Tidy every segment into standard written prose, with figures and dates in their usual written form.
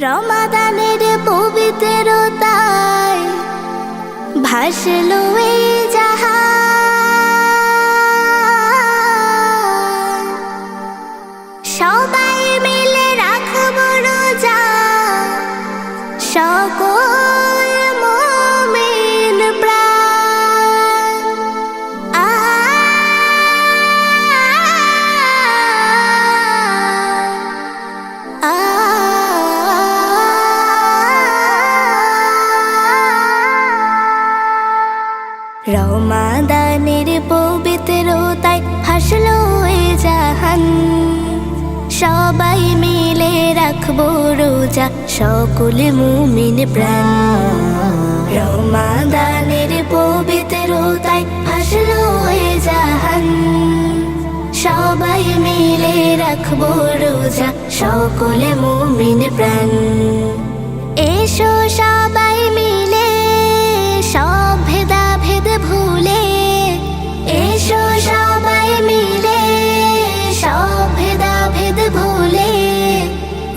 রমাদানের পবিত্রতায় ভাসলো এই জাহান, সবাই মিলে রাখবো রোজা, সকল মুমিন প্রাণ। রমাদানের পবিত্রতায় হাসলো এ জাহান, সবাই মিলে রাখবো রোজা, সকল মুমিন প্রাণ। রমাদানের পবিত্রতায় হাসলো এ জাহান, সবাই মিলে রাখবো রোজা, সকল মুমিন প্রাণ। এসো সবাই মিলে সব ভেদাভেদ ভুলে, এসো সবাই মিলে সব ভেদাভেদ ভুলে,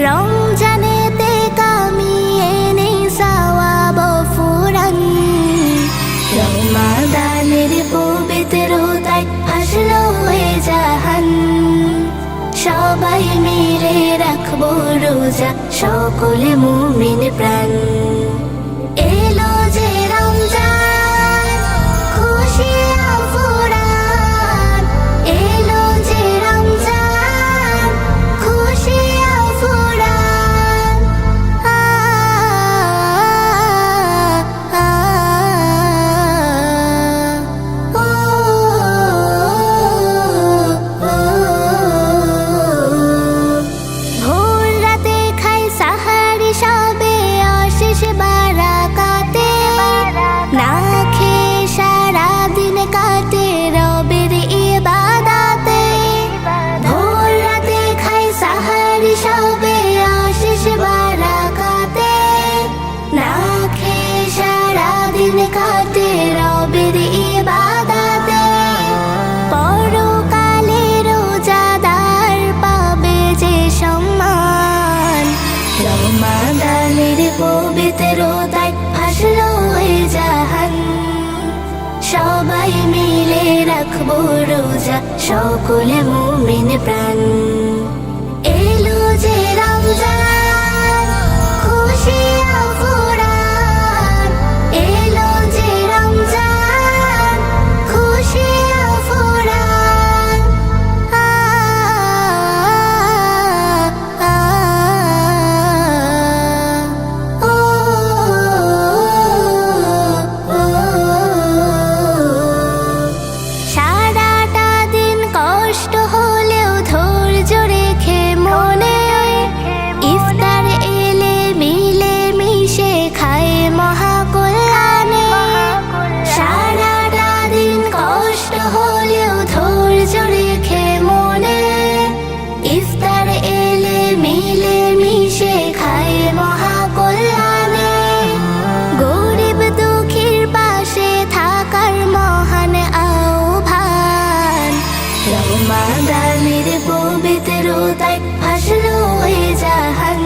রমজানেতে কামিয়ে নেই সওয়াব ফুরান। রমাদানের পবিত্রতায় হাসলো এ জাহান, সবাই মিলে রাখবো রোজা, সকল মুমিন প্রাণ। এলো যে রমজান খুশি আফুরান, এলো যে রমজান খুশি আফুরান। ভোর রাতে খাই সাহারি সবে অশেষ বারাকাতে, না খেয়ে সারা দিন কাটে রবের ইবাদাতে। ভোর রাতে খাই সাহারি সবে অশেষ বারাকাতে, না খেয়ে সারা দিন কাটে রবের ইবাদাতে। পরকালে রোজাদার পাবে যে সম্মান, রমাদানের পবিত্রতায় হাসলো এ জাহান, সবাই মিলে রাখবো রোজা, সকল মুমিন প্রাণ। এলো যে রমজান খুশি আফুরান, এলো যে রমজান খুশি আফুরান। সারাটা দিন কষ্ট হলেও ধৈর্য রেখে মনে, ইফতার এলে মিলে মিশে খায় মহাকল্যাণে। সারাটা দিন কষ্ট হলেও ধৈর্য রেখে মনে, ইফতার এলে মিলে মিশে খায় মহাকল্যাণে। গরিব দুঃখীর পাশে থাকার মহান আহ্বান, রমাদানের পবিত্রতায় হাসলো এ জাহান,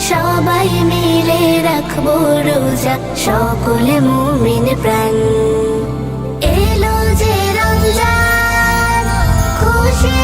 সবাই মিলে রাখবো রোজা, সকল মুমিন প্রাণ। এলো যে রমজান খুশি